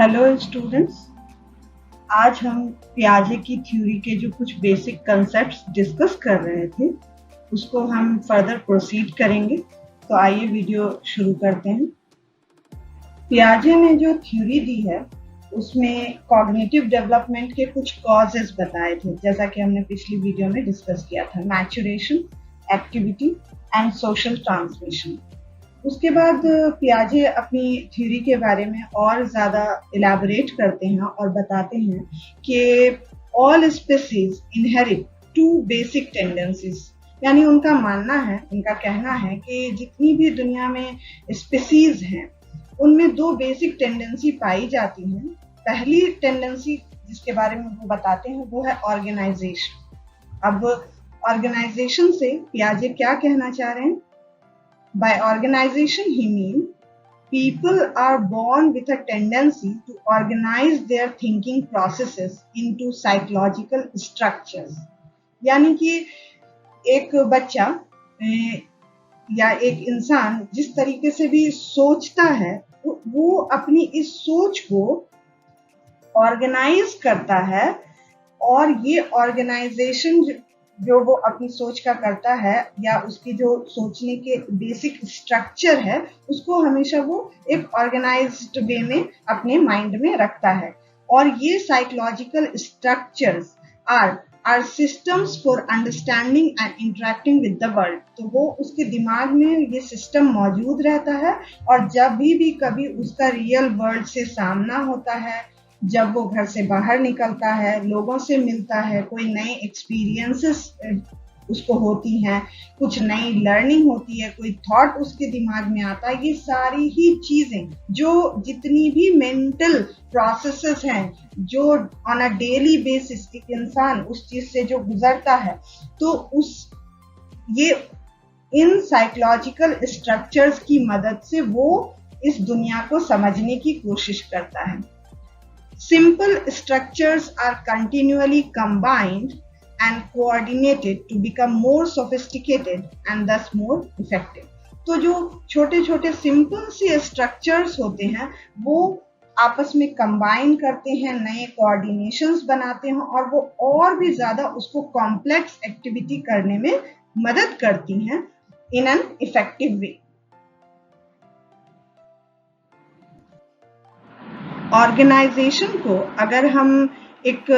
Hello students, आज हम पियाजे की थ्योरी के जो कुछ बेसिक कंसेप्ट्स डिस्कस कर रहे थे उसको हम फर्दर प्रोसीड करेंगे। तो आइए वीडियो शुरू करते हैं। पियाजे ने जो थ्योरी दी है उसमें कॉग्निटिव डेवलपमेंट के कुछ कॉजेस बताए थे, जैसा कि हमने पिछली वीडियो में डिस्कस किया था, maturation, activity and social transmission. उसके बाद पियाजे अपनी थ्योरी के बारे में और ज़्यादा इलैबोरेट करते हैं और बताते हैं कि all species inherit two basic tendencies. यानी उनका मानना है, उनका कहना है कि जितनी भी दुनिया में स्पीसीज हैं उनमें दो बेसिक टेंडेंसी पाई जाती हैं। पहली टेंडेंसी जिसके बारे में वो बताते हैं वो है ऑर्गेनाइजेशन। अब ऑर्गेनाइजेशन से पियाजे क्या कहना चाह रहे हैं? By organization, he means people are born with a tendency to organize their thinking processes into psychological structures। यानी कि एक बच्चा या एक इंसान जिस तरीके से भी सोचता है वो अपनी इस सोच को ऑर्गेनाइज करता है, और ये ऑर्गेनाइजेशन जो वो अपनी सोच का करता है या उसकी जो सोचने के बेसिक स्ट्रक्चर है उसको हमेशा वो एक ऑर्गेनाइज्ड वे में अपने माइंड में रखता है। और ये psychological structures or systems for understanding and interacting with the world. तो वो उसके दिमाग में ये सिस्टम मौजूद रहता है, और जब भी कभी उसका रियल वर्ल्ड से सामना होता है, जब वो घर से बाहर निकलता है, लोगों से मिलता है, कोई नए एक्सपीरियंसेस उसको होती हैं, कुछ नई लर्निंग होती है, कोई थॉट उसके दिमाग में आता है, ये सारी ही चीजें जो जितनी भी मेंटल प्रोसेसेस हैं जो ऑन अ डेली बेसिस एक इंसान उस चीज से जो गुजरता है, तो ये इन साइकोलॉजिकल स्ट्रक्चर्स की मदद से वो इस दुनिया को समझने की कोशिश करता है। Simple structures are continually combined and coordinated to become more sophisticated and thus more effective। तो जो छोटे छोटे सिंपल से स्ट्रक्चर्स होते हैं वो आपस में कंबाइन करते हैं, नए कोऑर्डिनेशंस बनाते हैं, और वो और भी ज्यादा उसको कॉम्प्लेक्स एक्टिविटी करने में मदद करती हैं in an effective way. Organisation को अगर हम एक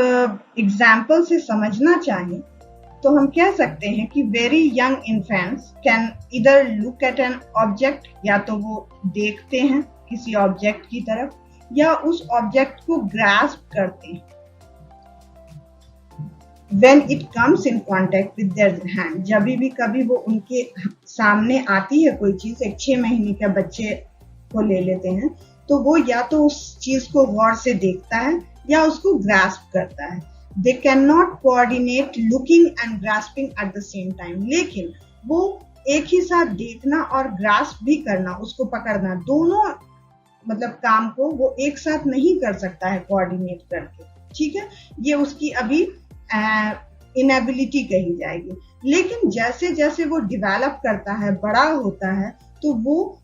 एग्जाम्पल से समझना चाहें तो हम कह सकते हैं कि वेरी यंग इन्फेंट्स कैन इधर लुक एट एन ऑब्जेक्ट, या तो वो देखते हैं किसी ऑब्जेक्ट की तरफ या उस ऑब्जेक्ट को ग्रास्प करते हैं when it comes in contact with their hand। जब भी कभी वो उनके सामने आती है कोई चीज, एक 6 महीने के बच्चे को ले लेते हैं तो वो या तो उस चीज को गौर से देखता है या उसको ग्रास्प करता है। They can not coordinate looking and grasping at the same time. लेकिन वो एक ही साथ देखना और ग्रास्प भी करना, उसको पकड़ना, दोनों मतलब काम को वो एक साथ नहीं कर सकता है कोऑर्डिनेट करके। ठीक है, ये उसकी अभी इनएबिलिटी कही जाएगी। लेकिन जैसे जैसे वो डिवेलप करता है, बड़ा होता है, तो वो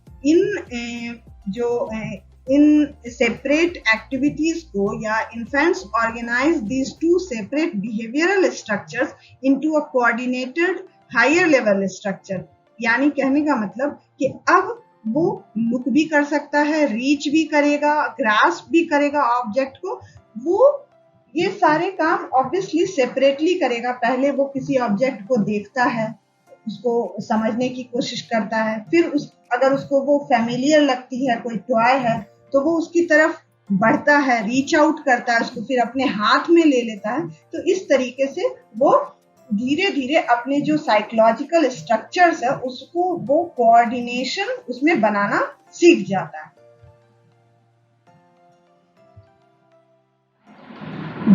इन सेपरेट एक्टिविटीज को, या infants organise these two separate behavioural structures into a coordinated higher level structure. यानी कहने का मतलब कि अब वो लुक भी कर सकता है, रीच भी करेगा, ग्रास्प भी करेगा ऑब्जेक्ट को। वो ये सारे काम ऑब्वियसली सेपरेटली करेगा। पहले वो किसी ऑब्जेक्ट को देखता है, उसको समझने की कोशिश करता है, फिर अगर उसको वो फैमिलियर लगती है, कोई टॉय है, तो वो उसकी तरफ बढ़ता है, रीच आउट करता है, उसको फिर अपने हाथ में ले लेता है। तो इस तरीके से वो धीरे धीरे अपने जो साइकोलॉजिकल स्ट्रक्चर्स है उसको वो कोऑर्डिनेशन उसमें बनाना सीख जाता है।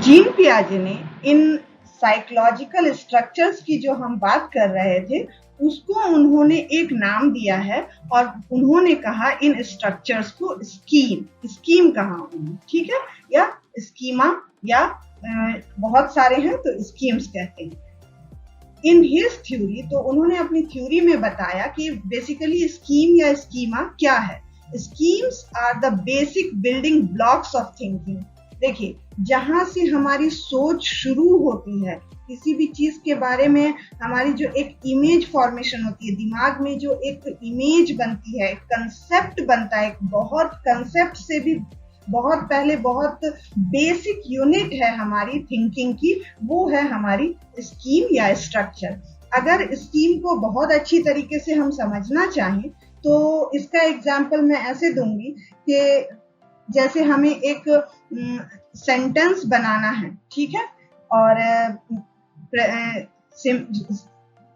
जीन पियाजे ने इन साइकोलॉजिकल स्ट्रक्चर्स की जो हम बात कर रहे थे उसको उन्होंने एक नाम दिया है, और उन्होंने कहा इन स्ट्रक्चर्स को स्कीम कहा उन्होंने। ठीक है, या स्कीमा, या बहुत सारे हैं तो स्कीम्स कहते हैं। इन हिज थ्योरी, तो उन्होंने अपनी थ्योरी में बताया कि बेसिकली स्कीम या स्कीमा क्या है। Schemes are the basic building blocks of thinking. देखिए, जहां से हमारी सोच शुरू होती है, किसी भी चीज के बारे में हमारी जो एक इमेज फॉर्मेशन होती है, दिमाग में जो एक इमेज बनती है, एक कंसेप्ट बनता है, एक बहुत कंसेप्ट से भी बहुत पहले बहुत बेसिक यूनिट है हमारी थिंकिंग की, वो है हमारी स्कीम या स्ट्रक्चर। अगर स्कीम को बहुत अच्छी तरीके से हम समझना चाहें तो इसका एग्जाम्पल मैं ऐसे दूंगी कि जैसे हमें एक सेंटेंस बनाना है, ठीक है, और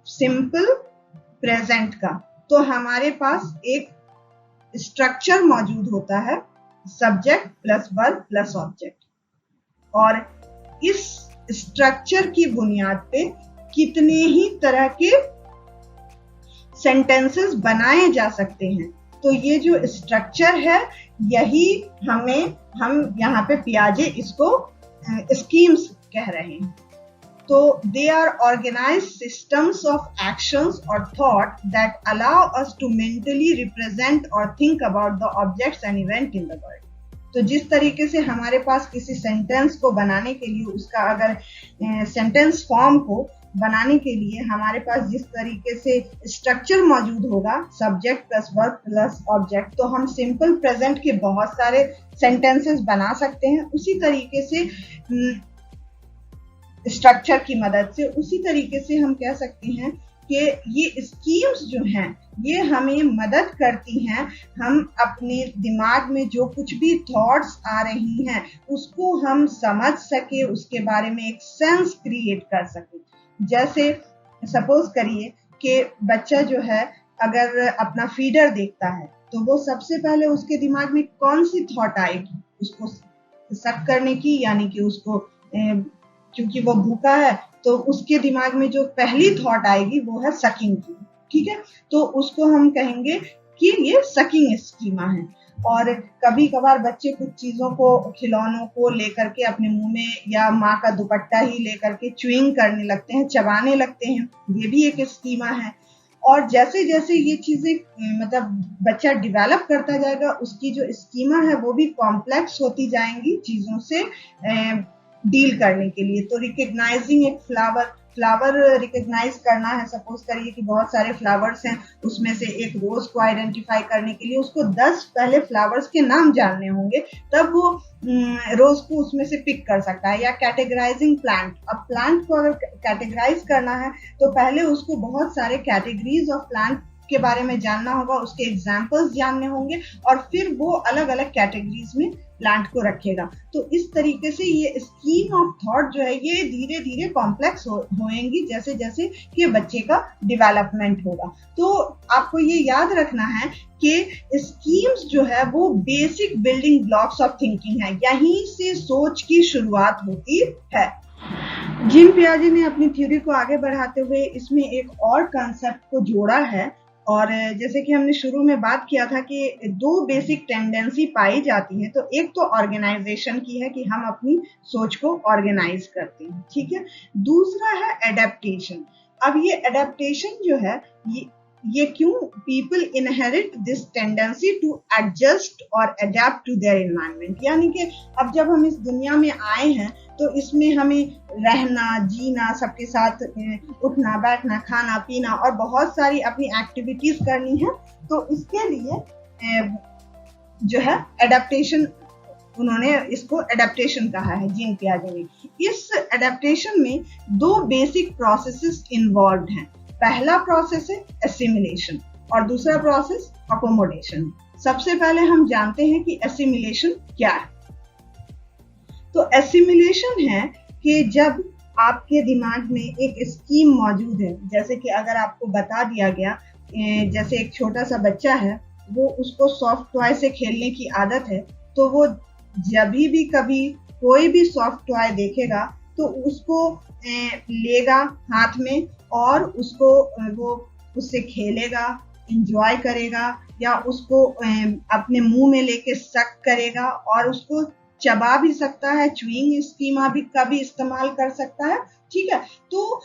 सिंपल प्रेजेंट का, तो हमारे पास एक स्ट्रक्चर मौजूद होता है, subject plus verb plus object. और इस स्ट्रक्चर की बुनियाद पे कितने ही तरह के सेंटेंसेस बनाए जा सकते हैं। तो ये जो स्ट्रक्चर है, यही हम यहाँ पे पियाजे इसको स्कीम्स कह रहे हैं। तो they are organized systems of actions और thought that allow us to mentally represent और think about the objects and event in the world. तो जिस तरीके से हमारे पास किसी सेंटेंस को बनाने के लिए, उसका अगर सेंटेंस फॉर्म को बनाने के लिए हमारे पास जिस तरीके से स्ट्रक्चर मौजूद होगा, subject plus verb plus object, तो हम सिंपल प्रेजेंट के बहुत सारे सेंटेंसेस बना सकते हैं। उसी तरीके से स्ट्रक्चर की मदद से, उसी तरीके से हम कह सकते हैं कि ये स्कीम्स जो हैं, ये हमें मदद करती हैं, हम अपने दिमाग में जो कुछ भी थॉट्स आ रही हैं उसको हम समझ सके, उसके बारे में एक सेंस क्रिएट कर सके। जैसे सपोज करिए कि बच्चा जो है अगर अपना फीडर देखता है, तो वो सबसे पहले उसके दिमाग में कौन सी थॉट आएगी, उसको सक करने की, यानी कि उसको क्योंकि वो भूखा है तो उसके दिमाग में जो पहली थॉट आएगी वो है सकिंग की, ठीक है। तो उसको हम कहेंगे कि ये सकिंग स्कीमा है। और कभी कभार बच्चे कुछ चीजों को, खिलौनों को लेकर के अपने मुंह में या माँ का दुपट्टा ही लेकर के च्युइंग करने लगते हैं, चबाने लगते हैं, ये भी एक स्कीमा है। और जैसे जैसे ये चीजें मतलब बच्चा डेवलप करता जाएगा, उसकी जो स्कीमा है वो भी कॉम्प्लेक्स होती जाएंगी चीजों से डील करने के लिए। तो रिकग्नाइजिंग एक फ्लावर रिकग्नाइज करना है, सपोज करिए कि बहुत सारे फ्लावर्स हैं, उसमें से एक रोज को आइडेंटिफाई करने के लिए उसको 10 पहले फ्लावर्स के नाम जानने होंगे, तब वो रोज को उसमें से पिक कर सकता है। या कैटेगराइजिंग प्लांट, अब प्लांट को अगर कैटेगराइज करना है तो पहले उसको बहुत सारे कैटेगरीज ऑफ प्लांट के बारे में जानना होगा, उसके एग्जाम्पल्स जानने होंगे, और फिर वो अलग अलग कैटेगरीज में प्लांट को रखेगा। तो इस तरीके से ये स्कीम ऑफ थॉट जो है ये धीरे धीरे कॉम्प्लेक्स होएंगी जैसे जैसे कि बच्चे का डेवलपमेंट होगा। तो आपको ये याद रखना है कि स्कीम्स जो है वो basic building blocks of thinking है, यहीं से सोच की शुरुआत होती है। जीन पियाजे ने अपनी थ्योरी को आगे बढ़ाते हुए इसमें एक और कंसेप्ट को जोड़ा है। और जैसे कि हमने शुरू में बात किया था कि दो बेसिक टेंडेंसी पाई जाती है, तो एक तो ऑर्गेनाइजेशन की है कि हम अपनी सोच को ऑर्गेनाइज करते हैं, ठीक है। दूसरा है एडेप्टेशन। अब ये एडेप्टेशन जो है ये क्यों, people inherit this tendency to adjust और अडेप्ट टू देयर एनवायरनमेंट, यानी कि अब जब हम इस दुनिया में आए हैं तो इसमें हमें रहना, जीना, सबके साथ उठना बैठना, खाना पीना और बहुत सारी अपनी एक्टिविटीज करनी है। तो इसके लिए जो है एडेप्टेशन, उन्होंने इसको एडेप्टेशन कहा है जीन पियाजे ने। इस एडेप्टेशन में दो बेसिक प्रोसेसेस इन्वॉल्व हैं। पहला प्रोसेस है एसिमिलेशन और दूसरा प्रोसेस अकोमोडेशन। सबसे पहले हम जानते हैं कि एसिमिलेशन क्या है। तो एसिमिलेशन है कि जब आपके दिमाग में एक स्कीम मौजूद है, जैसे कि अगर आपको बता दिया गया, जैसे एक छोटा सा बच्चा है, वो उसको सॉफ्ट टॉय से खेलने की आदत है, तो वो जब भी कभी कोई भी सॉफ्ट टॉय देखेगा तो उसको लेगा हाथ में और उसको वो उससे खेलेगा, एंजॉय करेगा, या उसको अपने मुंह में लेके सक करेगा और उसको चबा भी सकता है, च्युइंग स्कीमा भी का भी इस्तेमाल कर सकता है, ठीक है। तो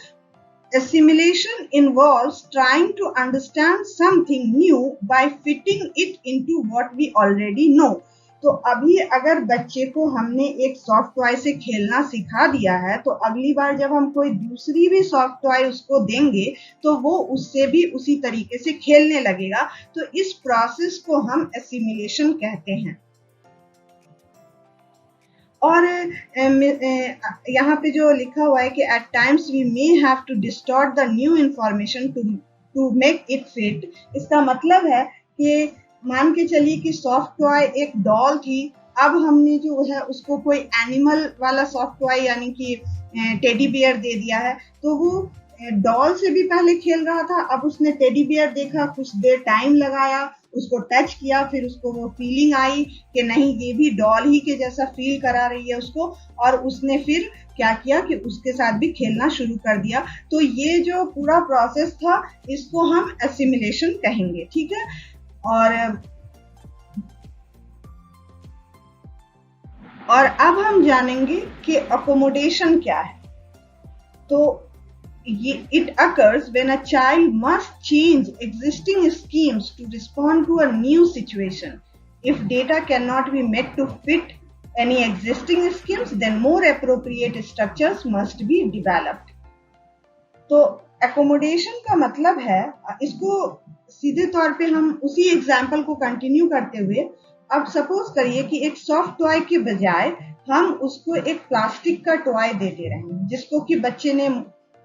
Assimilation involves trying to understand something new by fitting it into what we already know. तो अभी अगर बच्चे को हमने एक सॉफ्ट टॉय से खेलना सिखा दिया है, तो अगली बार जब हम कोई दूसरी भी सॉफ्ट टॉय उसको देंगे तो वो उससे भी उसी तरीके से खेलने लगेगा। तो इस प्रोसेस को हम एसिमिलेशन कहते हैं। और यहाँ पे जो लिखा हुआ है कि at times we may have to distort the new information to make it fit. इसका मतलब है कि मान के चलिए कि सॉफ्ट टॉय एक डॉल थी, अब हमने जो है उसको कोई एनिमल वाला सॉफ्ट टॉय यानी कि टेडी बियर दे दिया है, तो वो डॉल से भी पहले खेल रहा था, अब उसने टेडी बियर देखा, कुछ देर टाइम लगाया, उसको टच किया, फिर उसको वो फीलिंग आई कि नहीं ये भी डॉल ही के जैसा फील करा रही है उसको, और उसने फिर क्या किया कि उसके साथ भी खेलना शुरू कर दिया। तो ये जो पूरा प्रोसेस था इसको हम एसिमिलेशन कहेंगे, ठीक है। और अब हम जानेंगे कि अकोमोडेशन क्या है। तो it occurs when a child must change existing schemes to respond to a new situation. If data cannot be met to fit any existing schemes, then more appropriate structures must be developed. तो accommodation का मतलब है, इसको सीधे तौर पे हम उसी एग्जाम्पल को कंटिन्यू करते हुए, अब सपोज करिए कि एक सॉफ्ट टॉय के बजाय हम उसको एक प्लास्टिक का टॉय दे रहे हैं, जिसको कि बच्चे ने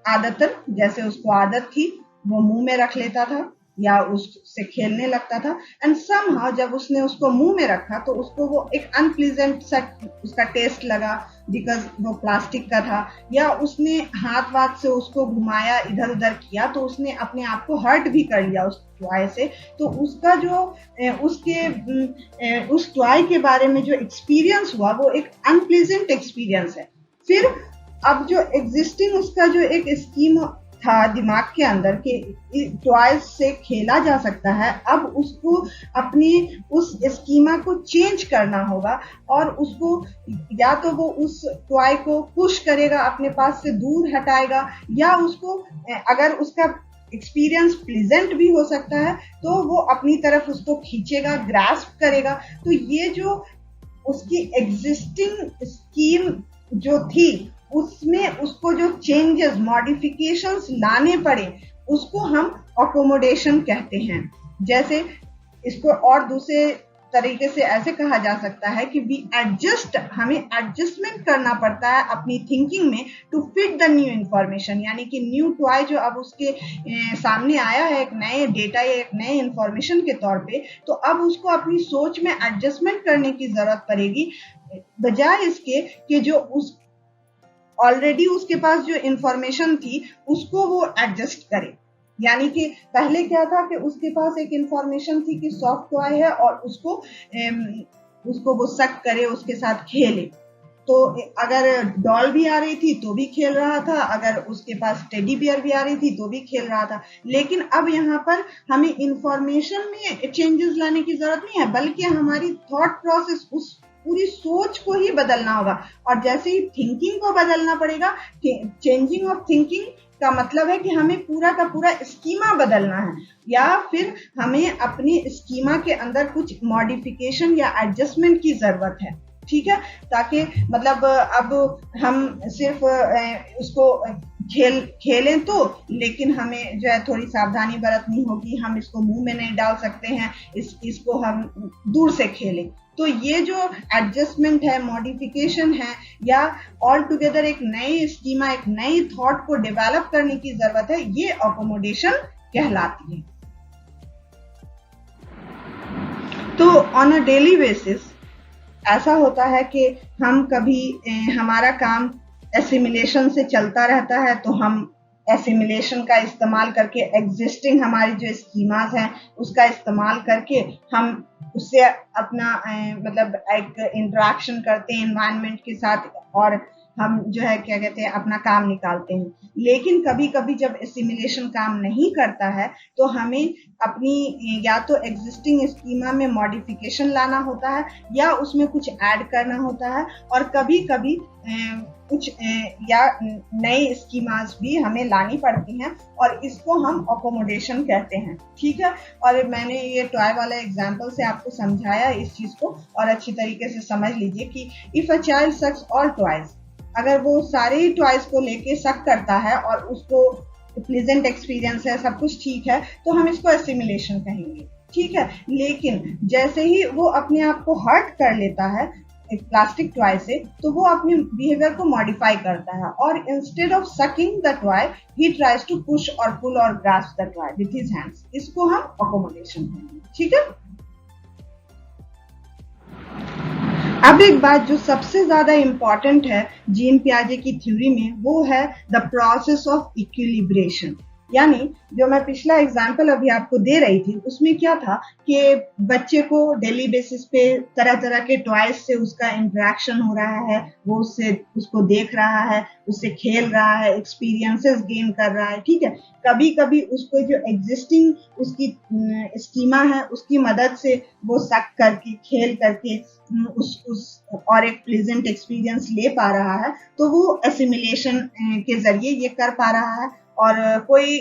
आदतन, जैसे उसको आदत थी, वो मुंह में रख लेता था या उससे खेलने लगता था, एंड समहाउ जब उसने उसको मुंह में रखा तो उसको वो एक अनप्लीजेंट सा उसका टेस्ट लगा बिकॉज वो प्लास्टिक का था, या उसने हाथ वाथ से उसको घुमाया, इधर उधर किया, तो उसने अपने आप को हर्ट भी कर लिया उस टॉय से। तो उसका जो उस टॉय के बारे में जो एक्सपीरियंस हुआ वो एक अनप्लीजेंट एक्सपीरियंस है। फिर अब जो एग्जिस्टिंग उसका जो एक स्कीम था दिमाग के अंदर कि टॉयज से खेला जा सकता है, अब उसको अपनी उस स्कीमा को चेंज करना होगा, और उसको या तो वो उस टॉय को पुश करेगा, अपने पास से दूर हटाएगा, या उसको अगर उसका एक्सपीरियंस प्लीजेंट भी हो सकता है तो वो अपनी तरफ उसको खींचेगा, ग्रास्प करेगा। तो ये जो उसकी एग्जिस्टिंग स्कीम जो थी उसमें उसको जो चेंजेस, मॉडिफिकेशंस लाने पड़े, उसको हम अकोमोडेशन कहते हैं। जैसे इसको और दूसरे तरीके से ऐसे कहा जा सकता है कि वी एडजस्ट, हमें एडजस्टमेंट करना पड़ता है अपनी थिंकिंग में to fit the new information, यानी कि न्यू टॉय जो अब उसके सामने आया है एक नए डेटा या एक नए इंफॉर्मेशन के तौर पे, तो अब उसको अपनी सोच में एडजस्टमेंट करने की जरूरत पड़ेगी, बजाय इसके कि जो उस ऑलरेडी उसके पास जो इंफॉर्मेशन थी उसको वो एडजस्ट करे। यानी कि पहले क्या था कि उसके पास एक इंफॉर्मेशन थी कि सॉफ्ट टॉय है और उसको वो सक करे, उसके साथ खेले, तो अगर डॉल भी आ रही थी तो भी खेल रहा था, अगर उसके पास टेडी बियर भी आ रही थी तो भी खेल रहा था। लेकिन अब यहाँ पर हमें इंफॉर्मेशन में चेंजेस लाने की जरूरत नहीं है, बल्कि हमारी थॉट प्रोसेस, उस पूरी सोच को ही बदलना होगा। और जैसे ही थिंकिंग को बदलना पड़ेगा, चेंजिंग ऑफ थिंकिंग का मतलब है कि हमें पूरा का पूरा स्कीमा बदलना है, या फिर हमें अपनी स्कीमा के अंदर कुछ मॉडिफिकेशन या एडजस्टमेंट की जरूरत है, ठीक है, ताकि मतलब अब हम सिर्फ उसको खेलें तो, लेकिन हमें जो है थोड़ी सावधानी बरतनी होगी, हम इसको मुंह में नहीं डाल सकते हैं, इसको हम दूर से खेलें। तो ये जो एडजस्टमेंट है, मॉडिफिकेशन है, या ऑल टुगेदर एक नई स्कीमा, एक नई थॉट को डेवलप करने की जरूरत है, ये अकोमोडेशन कहलाती है। तो ऑन अ डेली बेसिस ऐसा होता है कि हम कभी हमारा काम एसिमिलेशन से चलता रहता है, तो हम एसिमिलेशन का इस्तेमाल करके एग्जिस्टिंग हमारी जो स्कीमास हैं उसका इस्तेमाल करके हम उससे अपना मतलब एक इंटरेक्शन करते हैं एनवायरनमेंट के साथ, और हम जो है क्या कहते हैं अपना काम निकालते हैं। लेकिन कभी कभी जब एसिमिलेशन काम नहीं करता है तो हमें अपनी या तो एग्जिस्टिंग स्कीमा में मॉडिफिकेशन लाना होता है या उसमें कुछ ऐड करना होता है, और कभी कभी कुछ या नए स्कीमास भी हमें लानी पड़ती हैं, और इसको हम अकोमोडेशन कहते हैं। ठीक है, और मैंने ये टॉय वाला एग्जांपल से आपको समझाया इस चीज को, और अच्छी तरीके से समझ लीजिए कि if a child sucks all toys, अगर वो सारे ही टॉयज को लेके सक करता है और उसको प्लीजेंट एक्सपीरियंस है, सब कुछ ठीक है, तो हम इसको एसिमिलेशन कहेंगे। ठीक है, लेकिन जैसे ही वो अपने आप को हर्ट कर लेता है एक प्लास्टिक टॉय से, तो वो अपने बिहेवियर को मॉडिफाई करता है, और instead of sucking the toy ही ट्राइज टू पुश और पुल और grasp the toy with his hands. इसको हम अकोमोडेशन कहेंगे। ठीक है, अब एक बात जो सबसे ज्यादा इंपॉर्टेंट है जीन पियाजे की थ्योरी में, वो है द प्रोसेस ऑफ इक्विलिब्रेशन। यानी जो मैं पिछला एग्जाम्पल अभी आपको दे रही थी उसमें क्या था कि बच्चे को डेली बेसिस पे तरह तरह के टॉयज से उसका इंटरेक्शन हो रहा है, वो उसको देख रहा है, उससे खेल रहा है, एक्सपीरियंसेस गेन कर रहा है। ठीक है, कभी कभी उसको जो एग्जिस्टिंग उसकी स्कीमा है उसकी मदद से वो सक करके खेल करके उस और एक प्लेजेंट एक्सपीरियंस ले पा रहा है, तो वो एसिमिलेशन के जरिए ये कर पा रहा है। और कोई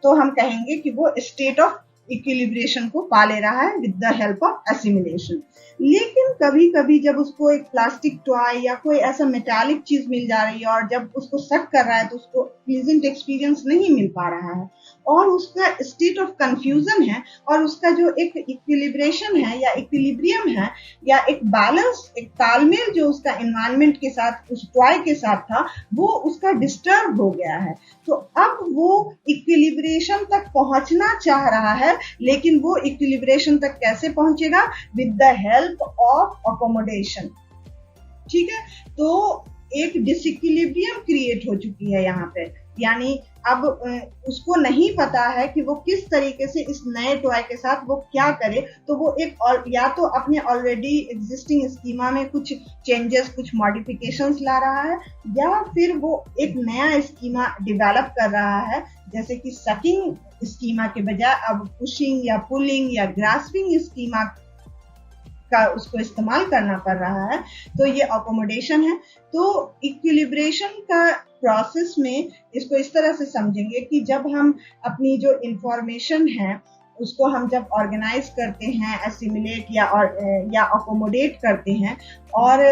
तो हम कहेंगे कि वो स्टेट ऑफ इक्विलिब्रेशन को पा ले रहा है with the help of assimilation. लेकिन कभी कभी जब उसको एक प्लास्टिक टॉय या कोई ऐसा मेटालिक चीज मिल जा रही है और जब उसको सक कर रहा है तो उसको प्लीजेंट एक्सपीरियंस नहीं मिल पा रहा है, और उसका स्टेट ऑफ कंफ्यूजन है, और उसका जो एक इक्विलिब्रेशन है या इक्विलिब्रियम है या एक बैलेंस, एक तालमेल जो उसका एनवायरनमेंट के साथ उस टॉय के साथ था, वो उसका डिस्टर्ब हो गया है। तो अब वो इक्विलिब्रेशन तक पहुंचना चाह रहा है, लेकिन वो इक्विलिब्रेशन तक कैसे पहुंचेगा? With the help of accommodation. ठीक है, तो एक डिसइक्विलिब्रियम क्रिएट हो चुकी है यहाँ पे, यानी अब उसको नहीं पता है कि वो किस तरीके से इस नए टॉय के साथ वो क्या करे। तो वो एक और या तो अपने ऑलरेडी एग्जिस्टिंग स्कीमा में कुछ चेंजेस, कुछ मॉडिफिकेशंस ला रहा है, या फिर वो एक नया स्कीमा डेवलप कर रहा है, जैसे कि सकिंग स्कीमा के बजाय अब पुशिंग या पुलिंग या ग्रास्पिंग स्कीमा का उसको इस्तेमाल करना पड़ रहा है। तो ये अकोमोडेशन है। तो इक्विलिब्रेशन का प्रोसेस में इसको इस तरह से समझेंगे कि जब हम अपनी जो इंफॉर्मेशन है उसको हम जब ऑर्गेनाइज करते हैं, एसिमिलेट या अकोमोडेट करते हैं, और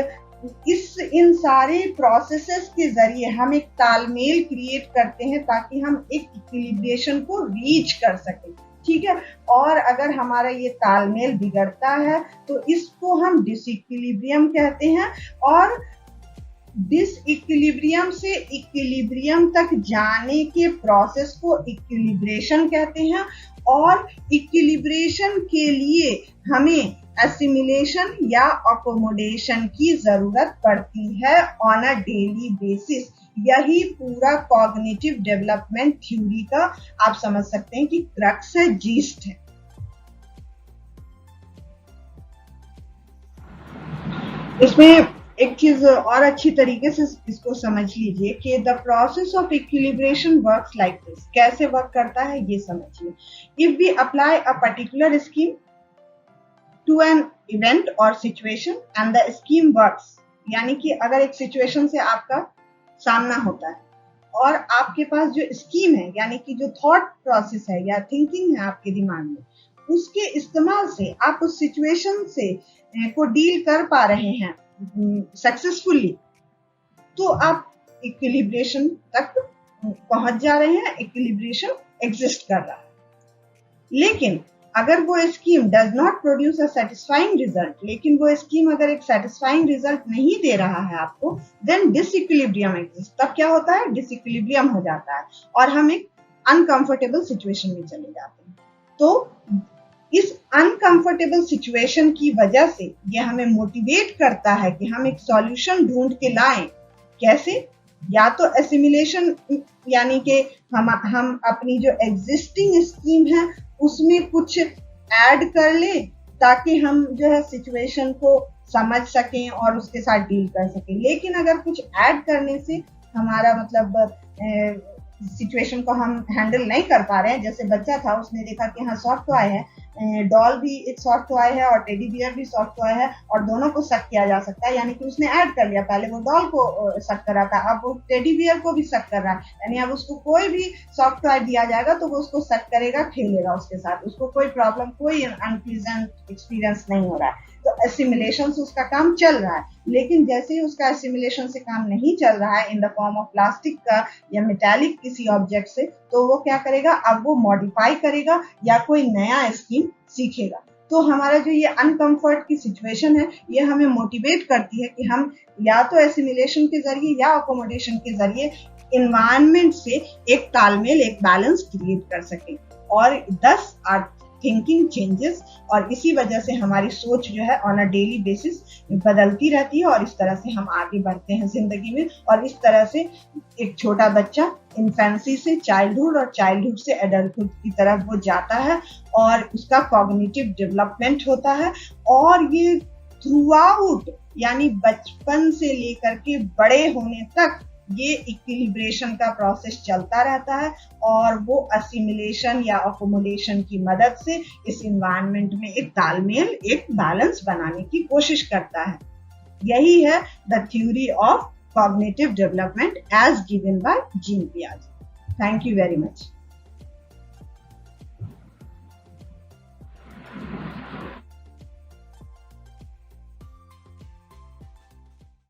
इन सारे प्रोसेसेस के जरिए हम एक तालमेल क्रिएट करते हैं ताकि हम एक इक्विलिब्रेशन को रीच कर सकें। ठीक है, और अगर हमारा ये तालमेल बिगड़ता है तो इसको हम डिसइक्विलिब्रियम कहते हैं, और डिसइक्विलिब्रियम से इक्विलिब्रियम तक जाने के प्रोसेस को इक्विलिब्रेशन कहते हैं, और इक्विलिब्रेशन के लिए हमें एसिमिलेशन या अकोमोडेशन की जरूरत पड़ती है ऑन अ डेली बेसिस। यही पूरा कॉग्निटिव डेवलपमेंट थ्योरी का आप समझ सकते हैं कि क्रक्स है, जीस्ट है। इसमें एक चीज और अच्छी तरीके से इसको समझ लीजिए कि the process of equilibration works like this. कैसे वर्क करता है ये समझिए। If we apply a particular scheme to an event और situation and the scheme works, यानी कि अगर एक सिचुएशन से आपका सामना होता है और आपके पास जो स्कीम है, यानी कि जो थॉट प्रोसेस है या थिंकिंग है आपके दिमाग में, उसके इस्तेमाल से आप उस सिचुएशन से को डील कर पा रहे हैं सक्सेसफुली, तो आप इक्विलिब्रेशन तक पहुंच जा रहे हैं, इक्विलिब्रेशन एग्जिस्ट कर रहा है। लेकिन अगर वो scheme does not produce a satisfying result, लेकिन वो स्कीम अगर एक सेटिस्फाइंग रिजल्ट नहीं दे रहा है आपको, देन डिसइक्विलिब्रियम एग्जिस्ट। तब क्या होता है? डिसइक्विलिब्रियम हो जाता है और हम एक अनकंफर्टेबल सिचुएशन में चले जाते हैं। तो इस अनकंफर्टेबल सिचुएशन की वजह से ये हमें मोटिवेट करता है कि हम एक सॉल्यूशन ढूंढ के लाएं। कैसे? या तो एसिमिलेशन, यानी कि हम अपनी जो एग्जिस्टिंग स्कीम है उसमें कुछ ऐड कर लें ताकि हम जो है सिचुएशन को समझ सकें और उसके साथ डील कर सकें। लेकिन अगर कुछ ऐड करने से हमारा मतलब सिचुएशन को हम हैंडल नहीं कर पा रहे हैं, जैसे बच्चा था उसने देखा कि हाँ सॉफ्ट टॉय है, डॉल भी एक सॉफ्ट टॉय है और टेडी बियर भी सॉफ्ट टॉय है और दोनों को सक किया जा सकता है, यानी कि उसने ऐड कर लिया। पहले वो डॉल को सक कर रहा था, अब वो टेडी बियर को भी सक कर रहा है, यानी अब उसको कोई भी सॉफ्ट टॉय दिया जाएगा तो वो उसको सक करेगा, खेलेगा उसके साथ, उसको कोई प्रॉब्लम, कोई अनप्लीजेंट एक्सपीरियंस नहीं हो रहा है। तो एसिमिलेशन से उसका काम चल रहा है। लेकिन जैसे ही उसका एसिमिलेशन से काम नहीं चल रहा है in the form of plastic का या मेटालिक किसी ऑब्जेक्ट से, तो वो क्या करेगा, अब वो मॉडिफाई करेगा या कोई नया स्किल सीखेगा। तो हमारा जो ये अनकंफर्ट की सिचुएशन है, ये हमें मोटिवेट करती है कि हम या तो एसिमिलेशन के जरिए या अकोमोडेशन के जरिए इन्वायरमेंट से एक तालमेल, एक बैलेंस क्रिएट कर सकें, और 10 थिंकिंग चेंजेस, और इसी वजह से हमारी सोच जो है ऑन अ डेली बेसिस बदलती रहती है, और इस तरह से हम आगे बढ़ते हैं जिंदगी में। और इस तरह से एक छोटा बच्चा इन्फेंसी से चाइल्डहुड और चाइल्डहुड से एडल्टहुड की तरफ वो जाता है और उसका कॉग्निटिव डेवलपमेंट होता है। और ये थ्रू आउट, यानी बचपन से लेकर के बड़े होने तक ये इक्विलिब्रेशन का प्रोसेस चलता रहता है, और वो असिमिलेशन या अकोमोडेशन की मदद से इस इन्वायरमेंट में एक तालमेल, एक बैलेंस बनाने की कोशिश करता है। यही है the theory of cognitive development as given by Jean पियाजे। Thank you very much.